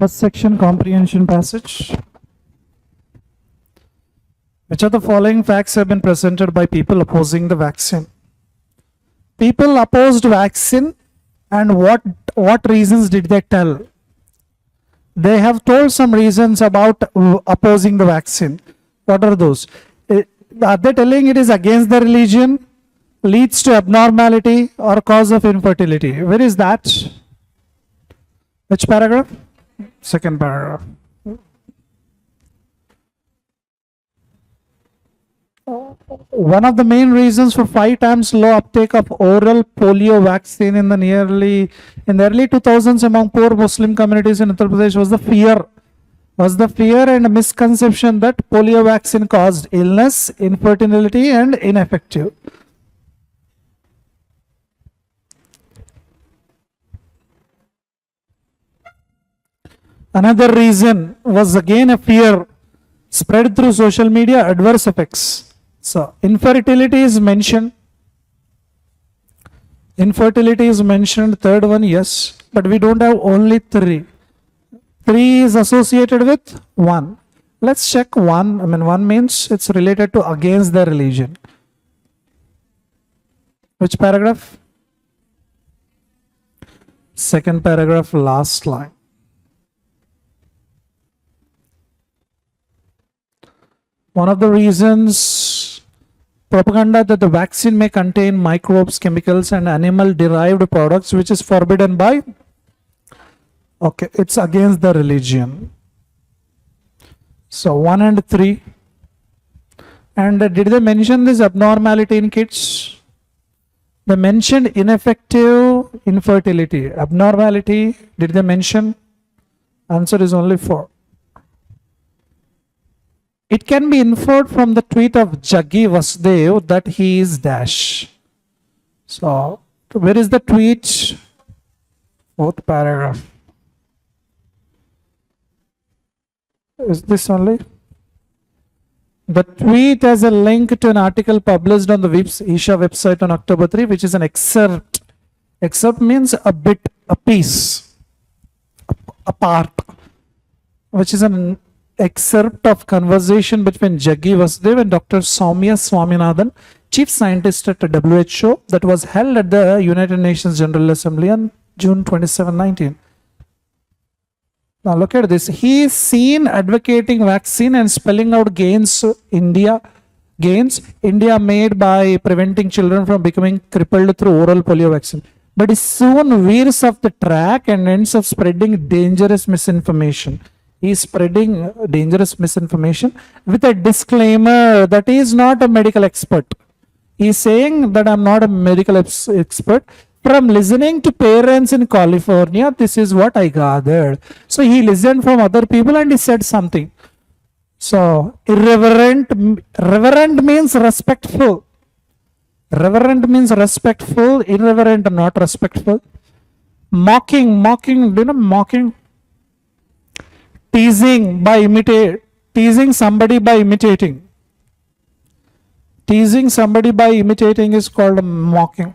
First section, Comprehension Passage. Which of the following facts have been presented by people opposing the vaccine? People opposed vaccine, and what reasons did they tell? They have told some reasons about opposing the vaccine. What are those? Are they telling it is against the religion, leads to abnormality, or cause of infertility? Where is that? Which paragraph? Second paragraph. One of the main reasons for 5 times low uptake of oral polio vaccine in the early 2000s among poor Muslim communities in Uttar Pradesh was the fear and misconception that polio vaccine caused illness, infertility, and ineffective. Another reason was again a fear spread through social media, adverse effects. So, infertility is mentioned. Infertility is mentioned. Third one, yes. But we don't have only 3. 3 is associated with 1. Let's check 1. 1 means it's related to against the religion. Which paragraph? Second paragraph, last line. One of the reasons, propaganda that the vaccine may contain microbes, chemicals, and animal-derived products, which is forbidden by, it's against the religion. So 1 and 3. And did they mention this abnormality in kids? They mentioned ineffective infertility. Abnormality, did they mention? Answer is only 4. It can be inferred from the tweet of Jaggi Vasudev that he is dash. So, where is the tweet? 4th paragraph. Is this only? The tweet has a link to an article published on the Isha website on October 3, which is an excerpt. Excerpt means a bit, a piece, a part, which is an excerpt of conversation between Jaggi Vasudev and Dr. Soumya Swaminathan, Chief Scientist at WHO, that was held at the United Nations General Assembly on June 27, 19. Now look at this. He is seen advocating vaccine and spelling out gains India made by preventing children from becoming crippled through oral polio vaccine. But he soon veers off the track and ends up spreading dangerous misinformation. He is spreading dangerous misinformation with a disclaimer that he is not a medical expert. He is saying that I'm not a medical expert. From listening to parents in California, this is what I gathered. So he listened from other people and he said something. So irreverent means respectful. Reverent means respectful. Irreverent, not respectful. Mocking, do you know mocking? Teasing somebody by imitating. Teasing somebody by imitating is called mocking.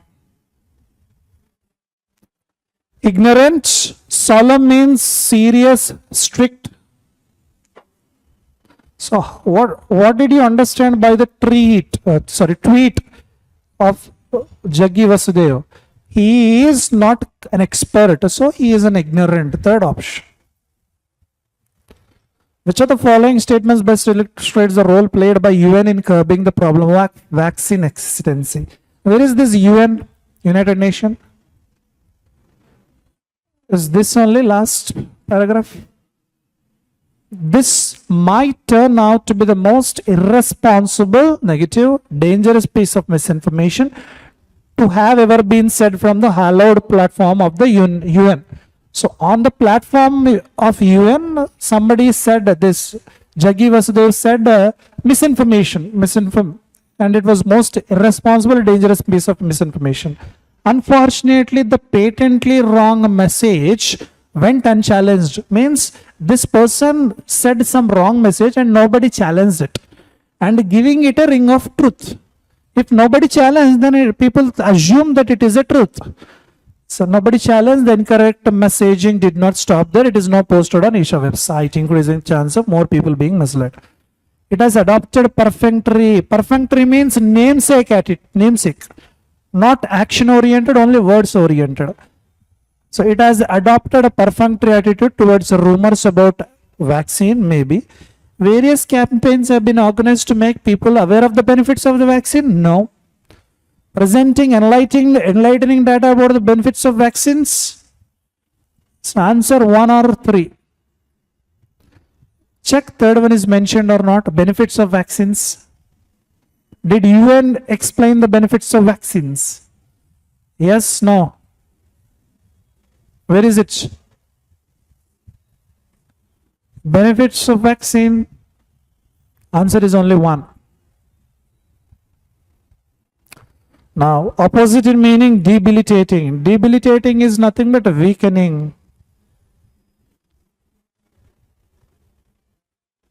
Ignorant, solemn means serious, strict. So what did you understand by the tweet of Jaggi Vasudev? He is not an expert, so he is an ignorant. Third option. Which of the following statements best illustrates the role played by UN in curbing the problem of vaccine hesitancy? Where is this UN, United Nations? Is this only last paragraph? This might turn out to be the most irresponsible, negative, dangerous piece of misinformation to have ever been said from the hallowed platform of the UN. So on the platform of UN, somebody said this, Jaggi Vasudev said misinformation, and it was most irresponsible, dangerous piece of misinformation. Unfortunately, the patently wrong message went unchallenged. Means this person said some wrong message and nobody challenged it, and giving it a ring of truth. If nobody challenged, then people assume that it is a truth. So nobody challenged. The incorrect messaging did not stop there. It is now posted on Isha website, increasing chance of more people being misled. It has adopted perfunctory. Perfunctory means namesake namesake, not action oriented, only words oriented. So it has adopted a perfunctory attitude towards rumors about vaccine, maybe. Various campaigns have been organized to make people aware of the benefits of the vaccine. No. Presenting enlightening data about the benefits of vaccines. So answer 1 or 3. Check third one is mentioned or not. Benefits of vaccines. Did UN explain the benefits of vaccines? Yes, no. Where is it? Benefits of vaccine. Answer is only 1. Now, opposite in meaning debilitating. Debilitating is nothing but weakening.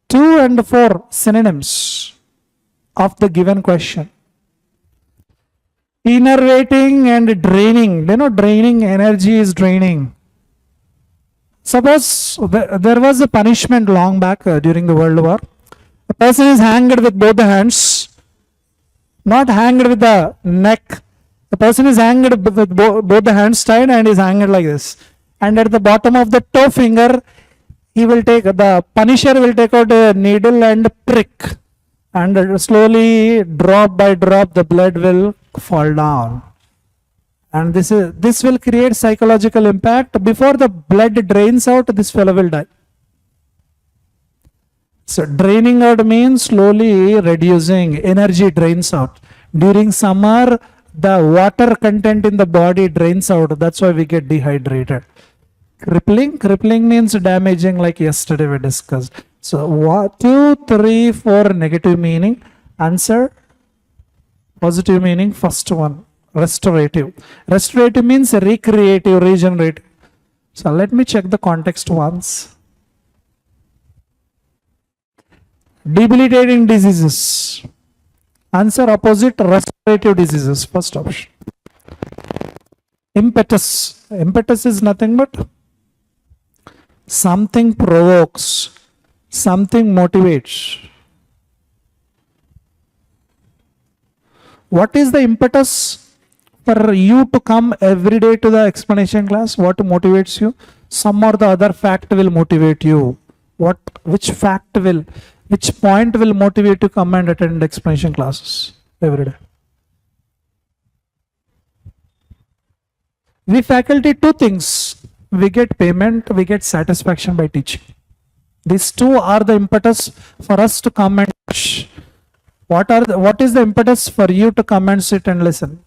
2 and 4 synonyms of the given question. Enervating and draining. You know, draining, energy is draining. Suppose there was a punishment long back during the World War. A person is hanged with both the hands, not hanged with the neck. The person is hanged with both the hands tied and is hanged like this. And at the bottom of the toe finger, the punisher will take out a needle and prick. And slowly, drop by drop, the blood will fall down. And this will create psychological impact. Before the blood drains out, this fellow will die. So draining out means slowly reducing, energy drains out. During summer, the water content in the body drains out. That's why we get dehydrated. Crippling means damaging, like yesterday we discussed. So 2, 3, 4 negative meaning. Answer positive meaning, first one. Restorative. Restorative means recreative, regenerative. So let me check the context once. Debilitating diseases. Answer opposite, restorative diseases. First option. Impetus. Impetus is nothing but something provokes, something motivates. What is the impetus for you to come every day to the explanation class? What motivates you? Some or the other fact will motivate you. Which point will motivate you to come and attend explanation classes every day? We faculty, 2 things. We get payment, we get satisfaction by teaching. These 2 are the impetus for us to come and teach. What is the impetus for you to come and sit and listen?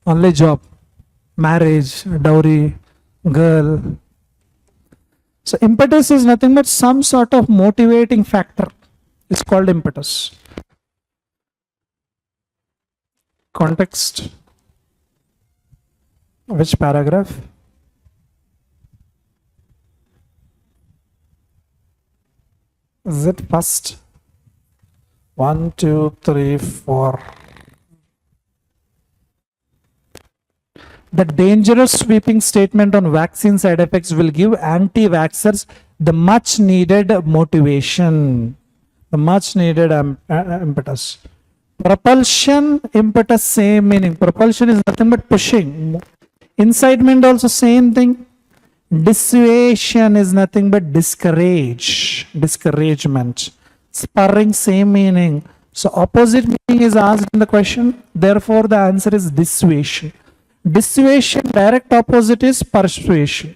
Only job, marriage, dowry, girl. So impetus is nothing but some sort of motivating factor. It's called impetus. Context. Which paragraph? Is it first? 1, 2, 3, 4. The dangerous sweeping statement on vaccine side effects will give anti-vaxxers the much needed motivation, the much needed impetus. Propulsion, impetus, same meaning. Propulsion is nothing but pushing. Incitement also same thing. Dissuasion is nothing but discouragement. Spurring, same meaning. So opposite meaning is asked in the question. Therefore, the answer is dissuasion. Dissuasion, direct opposite is persuasion.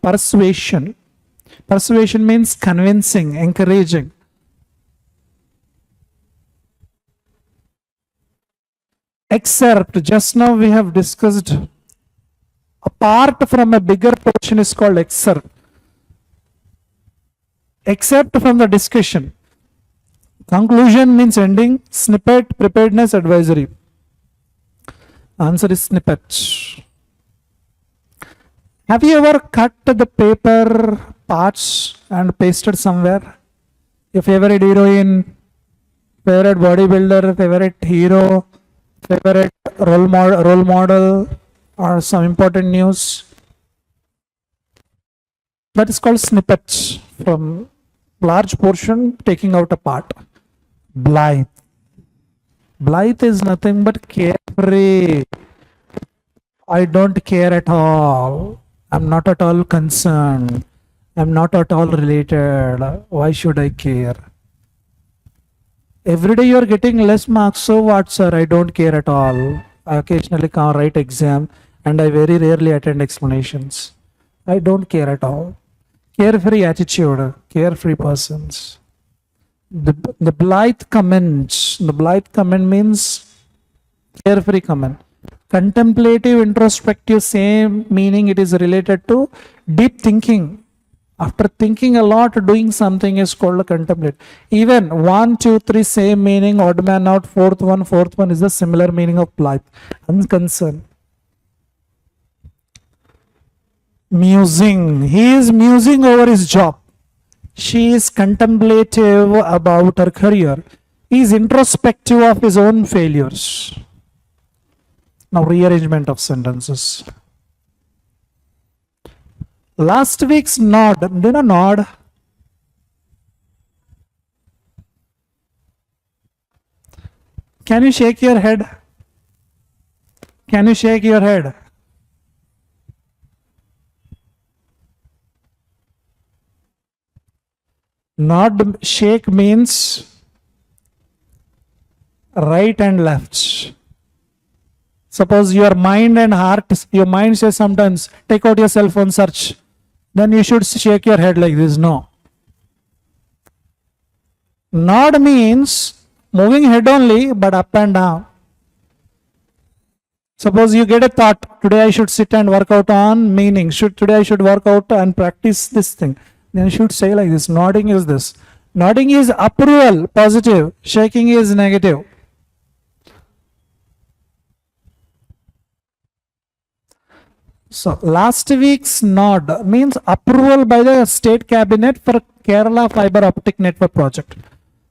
Persuasion means convincing, encouraging. Excerpt, just now we have discussed. Apart from a bigger portion is called excerpt. Excerpt from the discussion. Conclusion means ending. Snippet, preparedness, advisory. Answer is snippet. Have you ever cut the paper parts and pasted somewhere? Your favorite heroine, favorite bodybuilder, favorite hero, favorite role model or some important news. That is called snippets from large portion taking out a part. Blythe. Blythe is nothing but carefree. I don't care at all. I'm not at all concerned. I'm not at all related. Why should I care? Every day you're getting less marks, so what, sir? I don't care at all. I occasionally can't write exam and I very rarely attend explanations. I don't care at all. Carefree attitude, carefree persons. The Blythe comment. The Blythe comment means carefree comment. Contemplative, introspective, same meaning. It is related to deep thinking. After thinking a lot, doing something is called contemplate. Even 1, 2, 3, same meaning, odd man out, fourth one is the similar meaning of Blythe. Unconcerned. Musing. He is musing over his job. She is contemplative about her career. He is introspective of his own failures. Now, rearrangement of sentences. Last week's nod. Do you know nod? Can you shake your head? Can you shake your head? Nod, shake means right and left. Suppose your mind and heart, your mind says sometimes, take out your cell phone, search. Then you should shake your head like this. No. Nod means moving head only, but up and down. Suppose you get a thought, today I should sit and work out on meaning. Today I should work out and practice this thing. Then you should say like this. Nodding is this. Nodding is approval, positive. Shaking is negative. So last week's nod means approval by the state cabinet for Kerala fiber optic network project.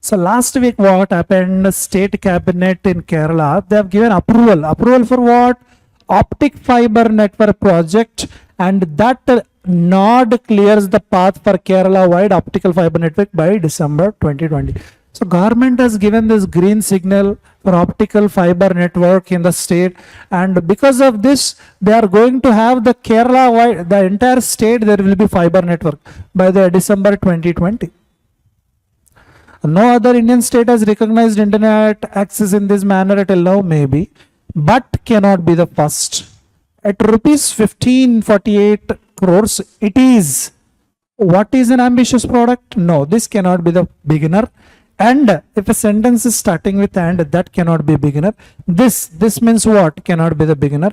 So last week what happened? State cabinet in Kerala, they have given approval. Approval for what? Optic fiber network project, and that nod clears the path for Kerala wide optical fiber network by December 2020. So government has given this green signal for optical fiber network in the state, and because of this they are going to have the Kerala wide, the entire state there will be fiber network by the December 2020. No other Indian state has recognized internet access in this manner till now, maybe, but cannot be the first. At rupees 1548 crores, it is. What is an ambitious product? No, this cannot be the beginner. And if a sentence is starting with and, that cannot be beginner. This means what? Cannot be the beginner.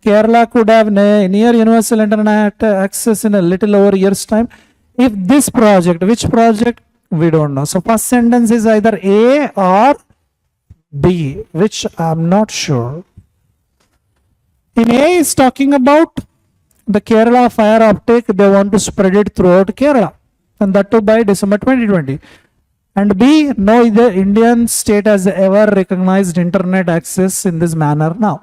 Kerala could have near universal internet access in a little over a year's time. If this project, which project? We don't know. So first sentence is either A or B, which I'm not sure. In A is talking about the Kerala fire optic. They want to spread it throughout Kerala, and that too by December 2020. And B, no either Indian state has ever recognized internet access in this manner now.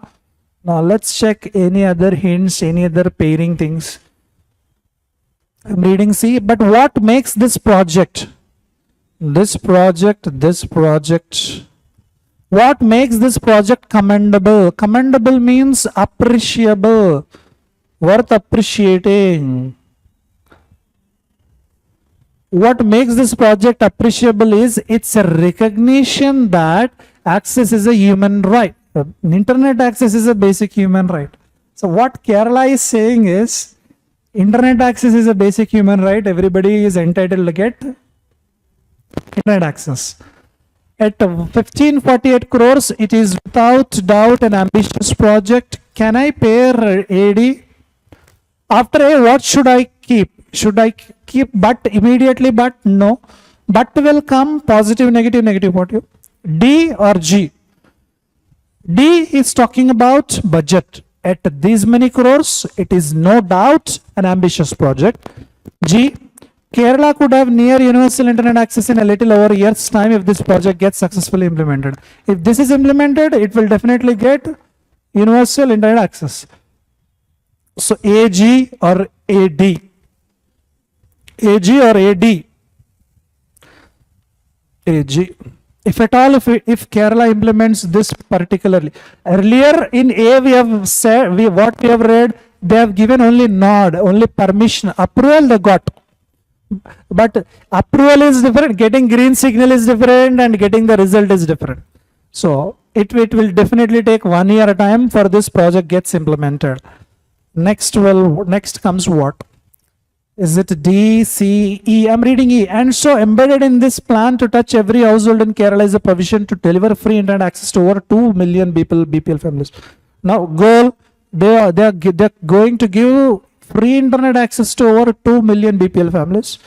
Now let's check any other hints, any other pairing things. I'm reading C, but what makes this project? What makes this project commendable? Commendable means appreciable, worth appreciating. What makes this project appreciable is it's a recognition that access is a human right. Internet access is a basic human right. So what Kerala is saying is internet access is a basic human right. Everybody is entitled to get internet access. At 1548 crores, it is without doubt an ambitious project. Can I pair AD? After A, what should I keep? Should I keep but immediately? But no. But will come positive, negative, negative. What you? D or G? D is talking about budget. At these many crores, it is no doubt an ambitious project. G, Kerala could have near universal internet access in a little over a year's time if this project gets successfully implemented. If this is implemented, it will definitely get universal internet access. So AG or AD? AG or AD? AG. If at all, if Kerala implements this particularly. Earlier in A, we have said, what we have read, they have given only nod, only permission, approval they got. But approval is different, getting green signal is different, and getting the result is different. So it will definitely take 1 year time for this project gets implemented. Next comes what? Is it D, C, E? I'm reading E. And so embedded in this plan to touch every household in Kerala is a provision to deliver free internet access to over 2 million people, BPL families. Now goal, they're going to give free internet access to over 2 million BPL families.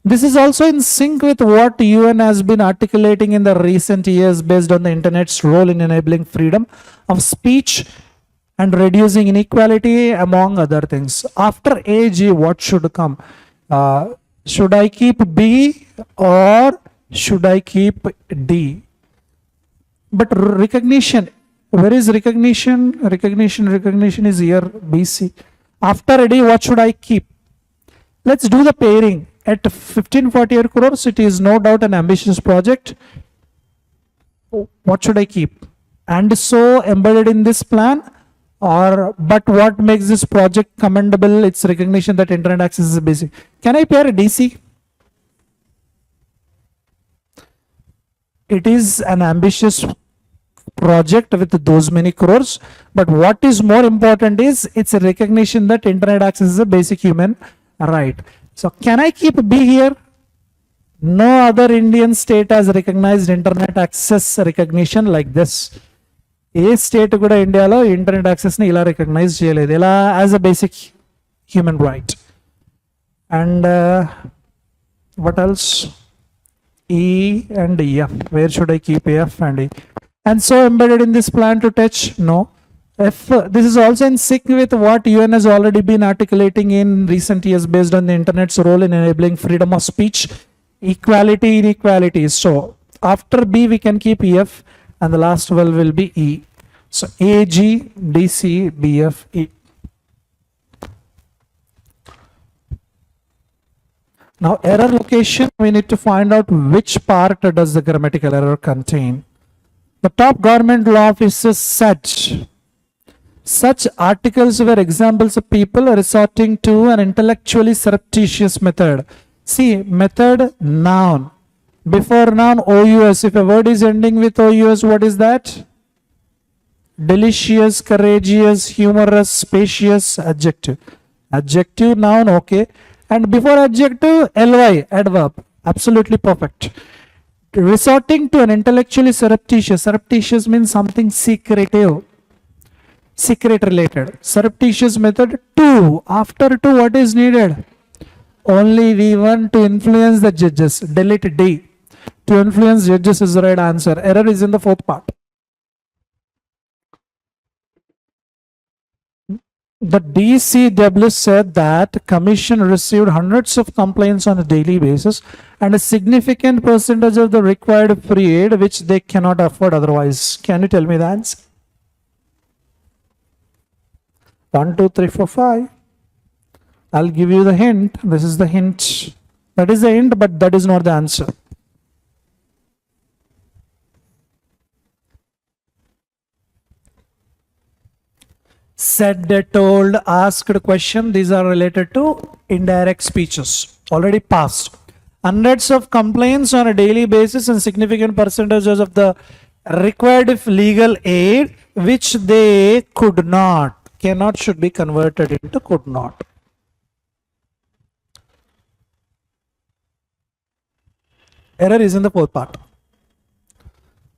This is also in sync with what UN has been articulating in the recent years based on the internet's role in enabling freedom of speech and reducing inequality, among other things. After AG, what should come? Should I keep B or should I keep D? But recognition, where is recognition? Recognition is here, BC. After D, what should I keep? Let's do the pairing. At 1548 crores, it is no doubt an ambitious project. What should I keep? And so embedded in this plan, but what makes this project commendable? It's recognition that internet access is basic. Can I pair a DC? It is an ambitious project with those many crores, but what is more important is it's a recognition that internet access is a basic human right. So can I keep B here? No other Indian state has recognized internet access recognition like this. A state కూడా ఇండియాలో internet యాక్సెస్ని ఇలా recognise చేయలేదు, ఇలా as a basic human right. And what else? E and F. Where should I keep F and E? And so embedded in this plan to touch? No. F. This is also in sync with what UN has already been articulating in recent years based on the internet's role in enabling freedom of speech, equality, inequalities. So after B we can keep EF, and the last one will be E. So AG, DC, BF, E. Now error location, we need to find out which part does the grammatical error contain. The top government law officers said such articles were examples of people resorting to an intellectually surreptitious method. See, method, noun. Before noun, OUS. If a word is ending with OUS, what is that? Delicious, courageous, humorous, spacious, adjective. Adjective, noun, okay. And before adjective, ly, adverb. Absolutely perfect. Resorting to an intellectually surreptitious. Surreptitious means something secretive. Secret related. Surreptitious method, to. After to, what is needed? Only we want to influence the judges. Delete D. To influence judges is the right answer. Error is in the fourth part. The DCW said that commission received hundreds of complaints on a daily basis and a significant percentage of the required free aid which they cannot afford otherwise. Can you tell me the answer? 1, 2, 3, 4, 5. I'll give you the hint. This is the hint. That is the hint, but that is not the answer. Said, told, asked question. These are related to indirect speeches. Already passed. Hundreds of complaints on a daily basis and significant percentages of the required legal aid which they could not. Cannot should be converted into could not. Error is in the fourth part.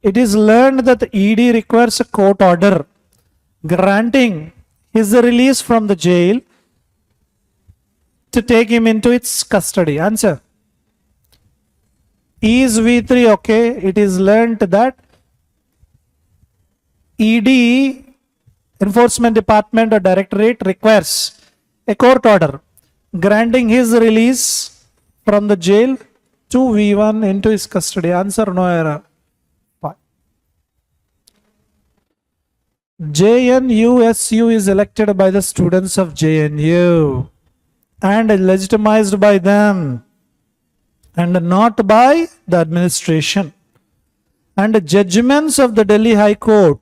It is learned that the ED requires a court order granting his release from the jail to take him into its custody. Answer. Is V3 okay? It is learned that ED, Enforcement Department or Directorate, requires a court order granting his release from the jail to V1 into his custody. Answer, no error. Fine. JNUSU is elected by the students of JNU and legitimized by them and not by the administration. And judgments of the Delhi High Court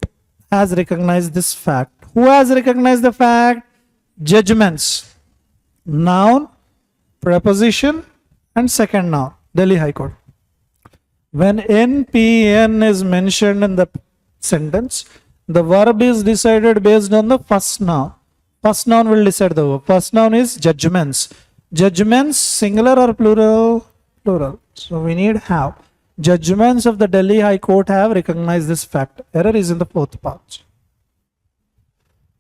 has recognized this fact. Who has recognized the fact? Judgments. Noun, preposition, and second noun. Delhi High Court. When NPN is mentioned in the sentence, the verb is decided based on the first noun. First noun will decide the verb. First noun is judgments. Judgments, singular or plural? Plural. So we need have. Judgments of the Delhi High Court have recognized this fact. Error is in the fourth part.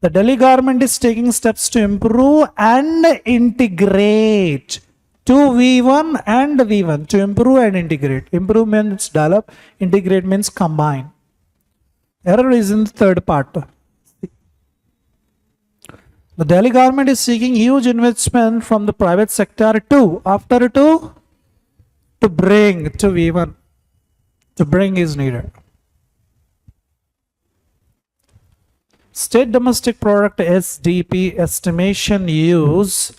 The Delhi government is taking steps to improve and integrate to V1 and V1. To improve and integrate. Improve means develop. Integrate means combine. Error is in the third part. The Delhi government is seeking huge investment from the private sector to, after to bring to V1. To bring is needed. State domestic product SDP estimation use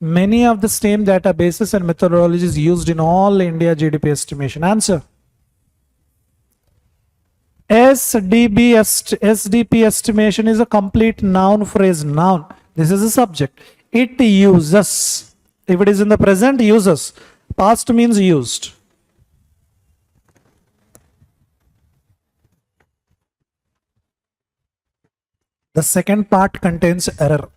many of the same databases and methodologies used in all India GDP estimation. Answer. SDP estimation is a complete noun phrase. Noun. This is a subject. It uses. If it is in the present, uses. Past means used. The second part contains error.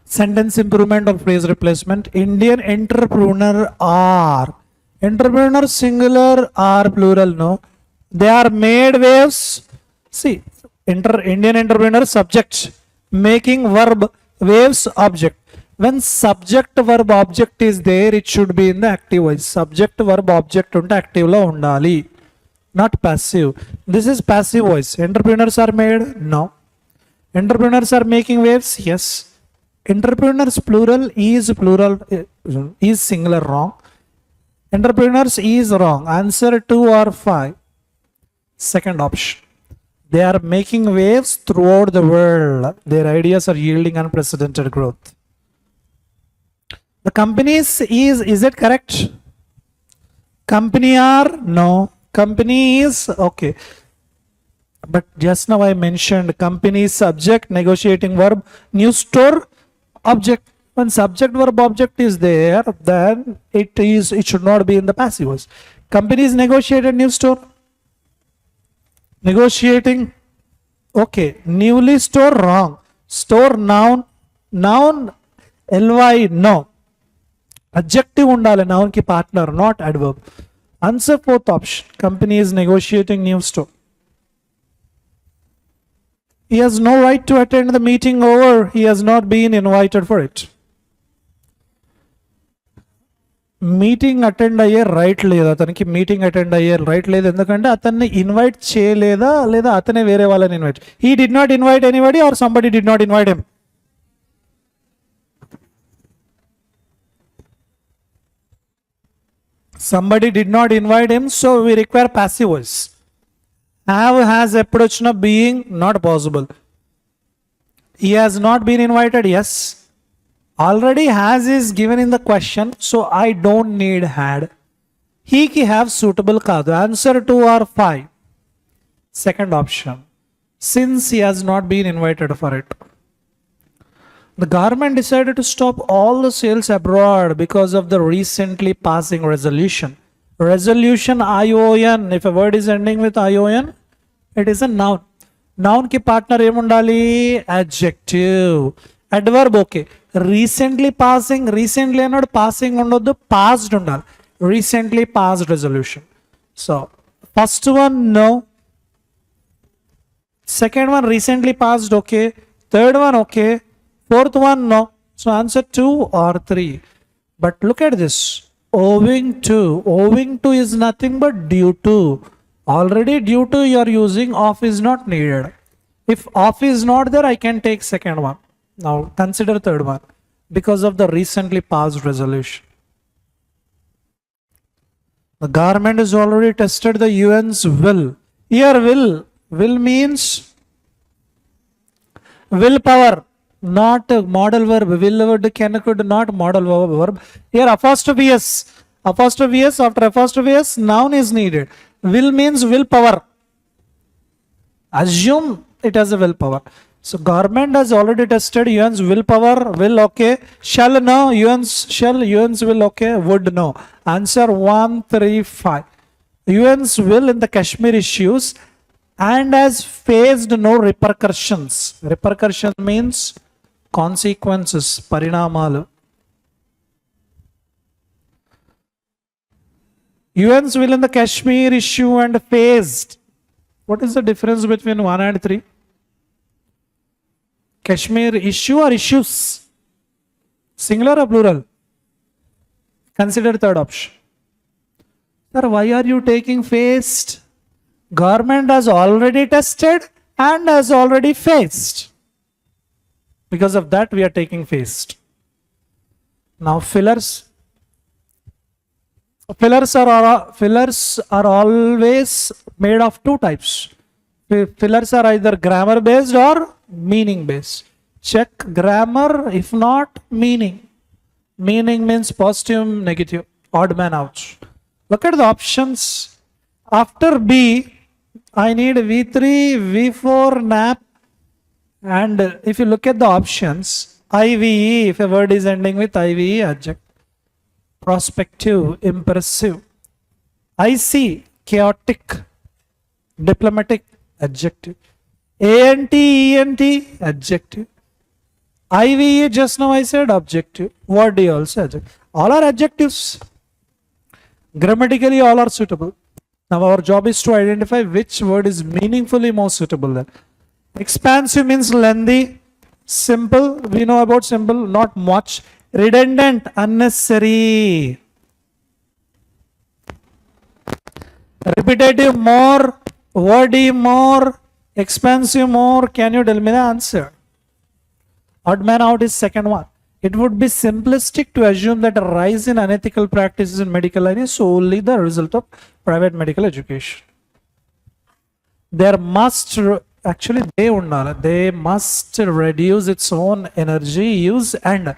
Sentence improvement or phrase replacement. Indian entrepreneur are. Entrepreneur singular or plural? No. They are made waves. See, Indian entrepreneur subject. Making verb waves object. When subject verb object is there, it should be in the active voice. Subject verb object unte active lo undali. Not passive. This is passive voice. Entrepreneurs are made? No. Entrepreneurs are making waves? Yes. Entrepreneurs plural is singular wrong. Entrepreneurs is wrong. Answer 2 or 5. Second option. They are making waves throughout the world. Their ideas are yielding unprecedented growth. The companies is it correct? Company are? No. Company is okay. But just now I mentioned company is subject, negotiating verb, new store, object. When subject verb object is there, then it should not be in the passive voice. Company is negotiated, new store. Negotiating. Okay. Newly store wrong. Store noun. Noun ly no. Adjective undale noun ki partner, not adverb. Answer fourth option. Company is negotiating new store. He has no right to attend the meeting over. He has not been invited for it. Meeting attend అయ్యే right లేదు అతనికి. Meeting attend అయ్యే right లేదు ఎందుకంటే అతన్ని invite చేయలేదా లేదా అతనే వేరే వాళ్ళని invite. He did not invite anybody or somebody did not invite him. Somebody did not invite him, so we require passive voice. Have has ఎప్పుడు వచ్చిన being not possible. He has not been invited. Yes. Already has is given in the question, so I don't need had. He ki have suitable kaadu. Answer 2 or 5. Second option. Since he has not been invited for it. The government decided to stop all the sales abroad because of the recently passing resolution. Resolution ION. If a word is ending with ION, it is a noun. Noun ki partner em undali? Adjective. Adverb okay. Recently passing. Recently not passing undoddu. Passed undali. Recently passed resolution. So first one no. Second one recently passed okay. Third one okay. Fourth one no. So answer 2 or 3. But look at this. Owing to. Owing to is nothing but due to. Already due to you are using of is not needed. If of is not there, I can take second one. Now consider third one. because of the recently passed resolution. The government has already tested the UN's will. Here will means willpower, not a model verb. Will word can could not model verb. Here apostrophe s. Apostrophe s, after apostrophe s, noun is needed. Will means willpower. Assume it has a willpower. So government has already tested UN's willpower. Will okay. Shall no. UN's will okay. Would no. Answer 1, 3, 5. UN's will in the Kashmir issues and has faced no repercussions. Repercussion means consequences, parinamalu. UN's will in the Kashmir issue and faced. What is the difference between 1 and 3? Kashmir issue or issues? Singular or plural? Consider third option. Sir, why are you taking faced? Government has already tested and has already faced. Because of that, we are taking faced. Now, fillers. Fillers are always made of two types. Fillers are either grammar based or meaning based. Check grammar, if not meaning. Meaning means positive, negative, odd man out. Look at the options. After B, I need V3, V4, NAP. And if you look at the options, IVE, if a word is ending with IVE, adjective. Prospective, impressive. IC, chaotic, diplomatic, adjective. ANT, ENT, adjective. IVE, just now I said objective. Word D also adjective. All are adjectives. Grammatically, all are suitable. Now our job is to identify which word is meaningfully more suitable there. Expansive means lengthy. Simple, we know about simple, not much. Redundant, unnecessary. Repetitive, more. Wordy, more. Expansive, more. Can you tell me the answer? Odd man out is second one. It would be simplistic to assume that a rise in unethical practices in medical line is solely the result of private medical education. There must, actually they must reduce its own energy use and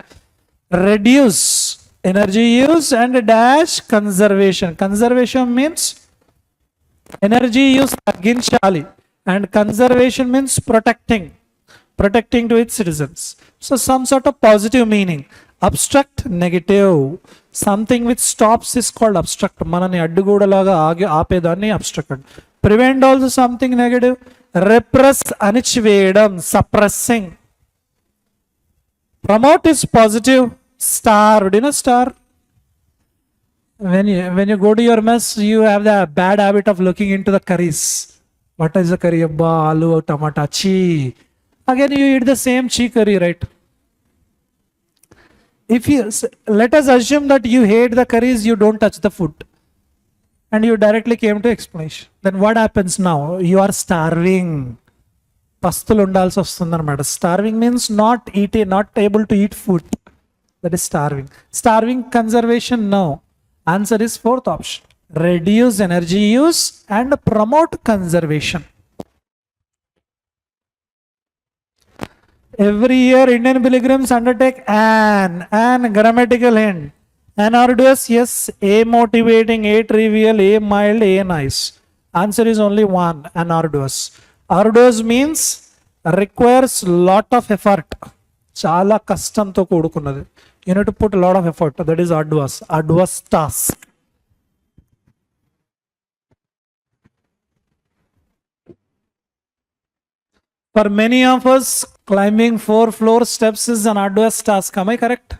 reduce energy use and dash conservation. Conservation means energy use tagginchali and conservation means protecting to its citizens. So some sort of positive meaning. Abstract, negative. Something which stops is called abstract. Manani addugoodalaga aage aapedanni abstract. Prevent also something negative. Repress, anichvedam, suppressing. Promote is positive. Star, do you know star? When you go to your mess, you have the bad habit of looking into the curries. What is the curry? Abba, aloo, tomato, chi. Again, you eat the same chi curry, right? If you let us assume that you hate the curries, you don't touch the food, and you directly came to explanation. Then what happens now? You are starving. Pastulu undalsi vastundannamata. Starving means not able to eat food. That is starving. Starving, conservation, no. Answer is fourth option. Reduce energy use and promote conservation. Every year Indian pilgrims undertake an grammatical hint. An arduous, yes. A motivating, A trivial, A mild, A nice. Answer is only one, an arduous. Arduous means requires lot of effort. Chala kastamto kodukunnadi. You need to put a lot of effort. That is arduous. Arduous task. For many of us, climbing 4 floor steps is an arduous task. Am I correct?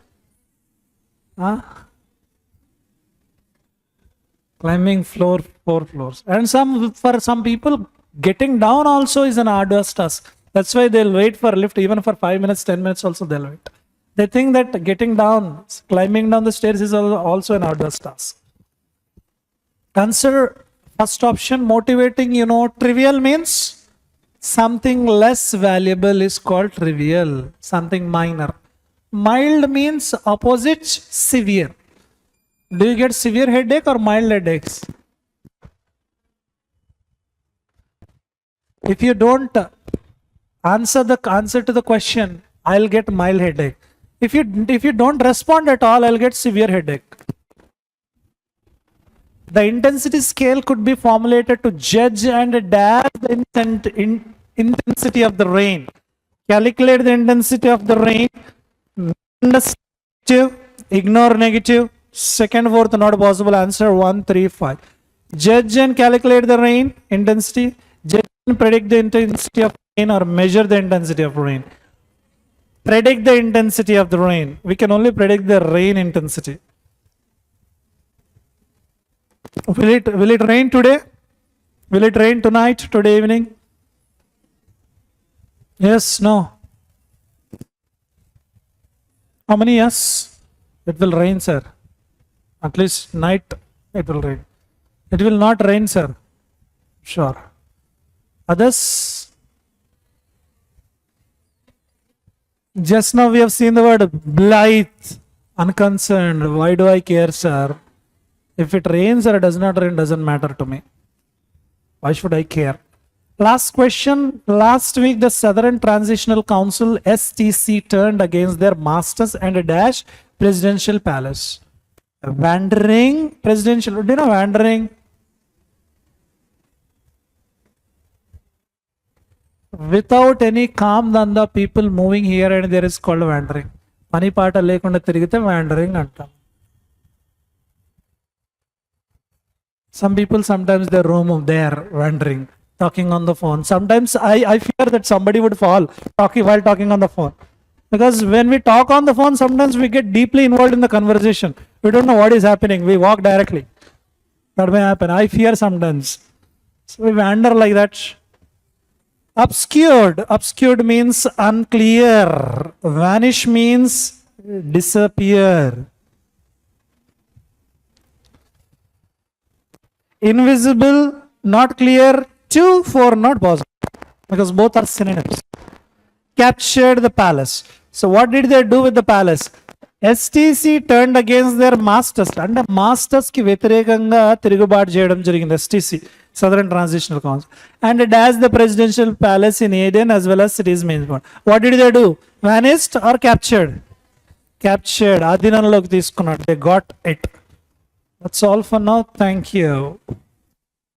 Huh? Climbing 4 floors. And for some people, getting down also is an arduous task. That's why they'll wait for a lift. Even for 5 minutes, 10 minutes also they'll wait. They think that getting down, climbing down the stairs is also an arduous task. Consider first option, motivating. Trivial means something less valuable is called trivial, something minor. Mild means opposite severe. Do you get severe headache or mild headaches? If you don't answer to the question, I'll get mild headache. If you don't respond at all, I'll get severe headache. The intensity scale could be formulated to judge and dash the intensity of the rain. Calculate the intensity of the rain. Negative, ignore negative. Second, fourth, not possible. Answer 1, 3, 5. Judge and calculate the rain intensity. Judge and predict the intensity of rain or measure the intensity of rain. Predict the intensity of the rain. We can only predict the rain intensity. Will it rain today? Will it rain tonight, today evening? Yes, no. How many yes? It will rain, sir. At least night it will rain. It will not rain, sir. Sure. Others? Just now we have seen the word blithe, unconcerned. Why do I care, sir? If it rains or it does not rain, doesn't matter to me. Why should I care? Last question. Last week, the Southern Transitional Council, STC, turned against their masters and dash presidential palace. Wandering presidential. Do you know wandering? Without any calm danda, people moving here and there is called wandering. Pani paata lekunda tirigite wandering antam. Some people sometimes they roam there wandering, talking on the phone. Sometimes I fear that somebody would fall while talking on the phone. Because when we talk on the phone, sometimes we get deeply involved in the conversation. We don't know what is happening. We walk directly. That may happen. I fear sometimes. So we wander like that. Obscured. Obscured means unclear. Vanish means disappear. Invisible, not clear. 2, 4, not possible. Because both are synonyms. Captured the palace. So what did they do with the palace? STC turned against their masters. And the masters ki వ్యతిరేకంగా తిరుగుబాటు చేయడం జరిగింది. STC, Southern Transitional Council. And it has the presidential palace in Aden as well as cities main point. What did they do? Vanished or captured? Captured. ఆధీనంలోకి తీసుకున్నారు. They got it. That's all for now. Thank you.